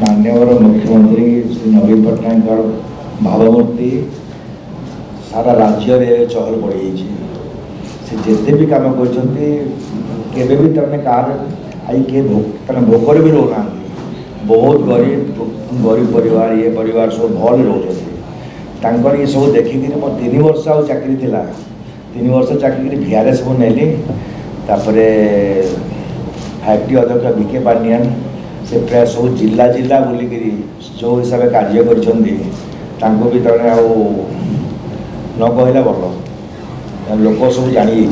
मान्यवर मुख्यमंत्री श्री नवीन पट्टनायक भावमूर्ति सारा राज्य में चहल पड़ी से जिते भी कम कर भी तमें कार आई किए भोकर भी रोना बहुत गरीब परिवार ये परिवार सब भल रोचे ये सब देखिक मोर 3 वर्ष आ चाकरी थी 3 वर्ष चाकरी भिआरएस को नेली फैक्ट्री अध्यक्ष बीके पानियान से प्राय सब जिला जिला बुलिक जो हिसाब से कार्य कर भी तमें आ न कहला भल लोक सब जानी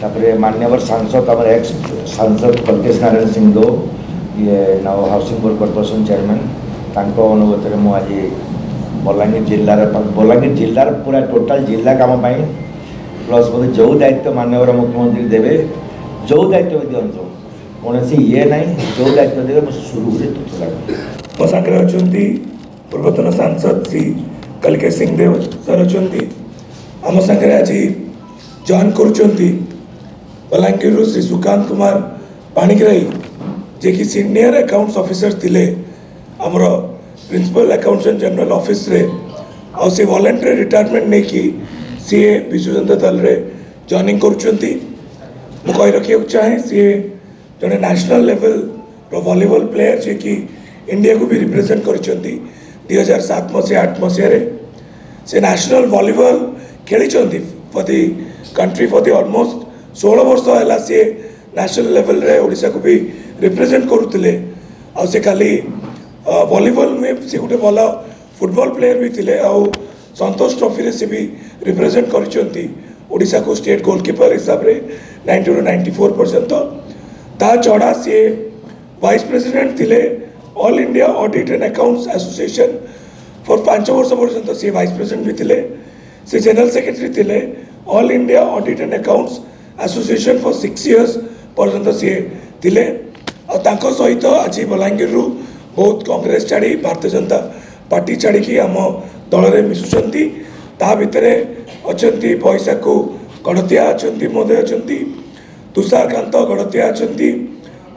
तापर मान्यवर सांसद आम एक्स सांसद कल्पेश नारायण सिंह ये नव हाउसिंग बोर्ड कॉर्पोरेशन चेयरमैन अनुगत में मुझे बलांगीर जिलार पूरा टोटाल जिला काम प्लस बोलते जो दायित्व मान्यवर मुख्यमंत्री देवे जो दायित्व भी दिंतु कौन ये ना जो दायित्व देवे शुरू मो सागर अच्छा पूर्वतन सांसद श्री कल्पेश सिंह देव सर अच्छा आम सागर आज जॉइन कर बलांगीर श्री सुकांत कुमार पाणिग्राही जे कि सीनियर अकाउंट्स ऑफिसर थिले आमर प्रिंसिपल अकाउंटेंट जनरल ऑफिस रे आ से वॉलंटरी रिटायरमेंट नहीं कि सी विजु जनता दल रे जॉइनिंग करुँच मुझे रखा चाहे सी जड़े नेशनल लेवल वॉलीबॉल प्लेयर जे कि इंडिया को भी रिप्रेजेंट कर 2007 मसीहा 8 मसीह से नेशनल वॉलीबॉल खेली for the country for the almost 16 वर्ष है सी नेशनल लेवल रे ओडिशा को भी रिप्रेजेंट करुले आ से खाली वॉलीबॉल में से गोटे भल फुटबॉल प्लेयर भी थिले आ संतोष ट्रॉफी रे से भी रिप्रेजेंट करछंती ओडिशा को स्टेट गोलकीपर हिसाब रे 1994 पर्यंत ता चढ़ा सी वाइस प्रेसिडेंट थिले all India audit and accounts association for 5 वर्ष पर्यंत सी वाइस प्रेसिडेंट भी थिले से जनरल सेक्रेटरी थिले all India audit and accounts association for 6 years पर्यंत सी थिले और सहित आज बलांगीर बहुत कांग्रेस छाड़ी भारतीय जनता पार्टी छाड़ी आम दल में मिशुंट ता भितर अच्छा पैसा को गड़तिया अच्छा महोदय अच्छा तुषारकांत गड़तिया अच्छा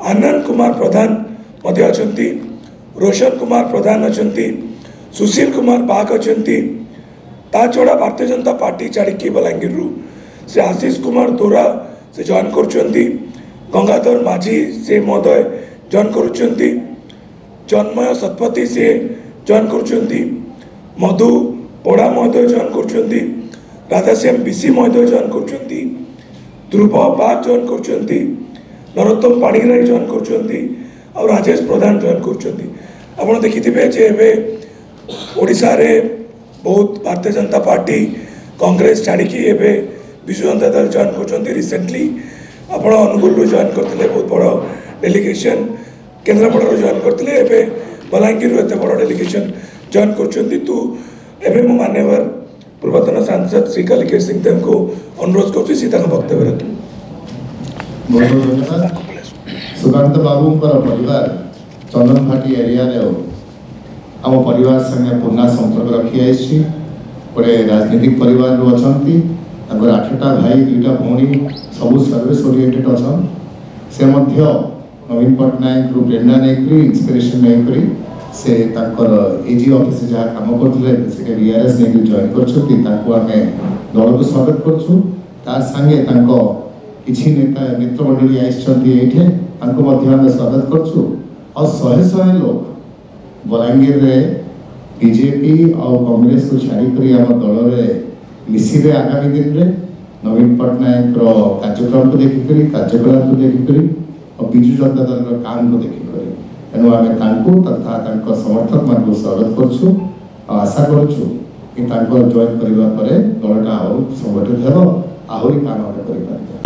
आनंद कुमार प्रधान अच्छा रोशन कुमार प्रधान अच्छा सुशील कुमार बाग अच्छा ता छड़ा भारतीय जनता पार्टी छाड़ी बलांगीर से आशीष कुमार दोरा से जॉइन कर गंगाधर माझी से महोदय जॉइन करुँच जन्मय शतपथी से जॉइन कर मधु पोड़ा महोदय जॉइन कर राधाश्याम बीसी महोदय जॉइन कर ध्रुव बाग जॉइन कर नरोत्तम पाणिग्राही जॉइन कर राजेश प्रधान जॉइन कर देखिथे जे ओडिशा रे बहुत भारतीय जनता पार्टी कांग्रेस छाड़ी विजु जनता दल जॉइन कर रिसेंटली आप अनुगुल जॉइन करते बहुत बड़ डेलीगेशन केन्द्रापड़ा जॉइन करते बलांगीर एत बड़ डेलीगेशन जॉइन कर मो मान्यवर पूर्वतन सांसद श्री कल्पेश सिंह देव को अनुरोध कर वक्तव्य रखी। बहुत धन्यवाद। सुकांत बाबू परिवार चंदन घाटी एरिया आम परिवार संगे पुराना संपर्क रखी आई गोटे राजनीतिक परिवार अच्छा 8टा भाई 2टा भौणी सब सर्विस ओरिएंटेड अच्छा से नवीन पट्टनायक रु प्रेरणा नहीं इंस्पिरेशन नहीं से एजी ऑफिस जहाँ कम करते वीआरएस नहीं जॉइन कर दल को स्वागत करूँ तांगे किसी नेता मित्रमंडली आई स्वागत करूँ और 100 लोग बलांगीर रे बीजेपी और कांग्रेस को छाड़ी आम दल में मिसिबे आगामी दिन में नवीन पट्टनायक कार्यक्रम को देखिक कार्यकलाप को देखिक और विजु जनता दल काम को देखिक तेणु आम तथा समर्थक मान स्वागत करुँ आशा करुँ कि जॉइन करने दलटा आउ संगठित हो आहरी काम कर।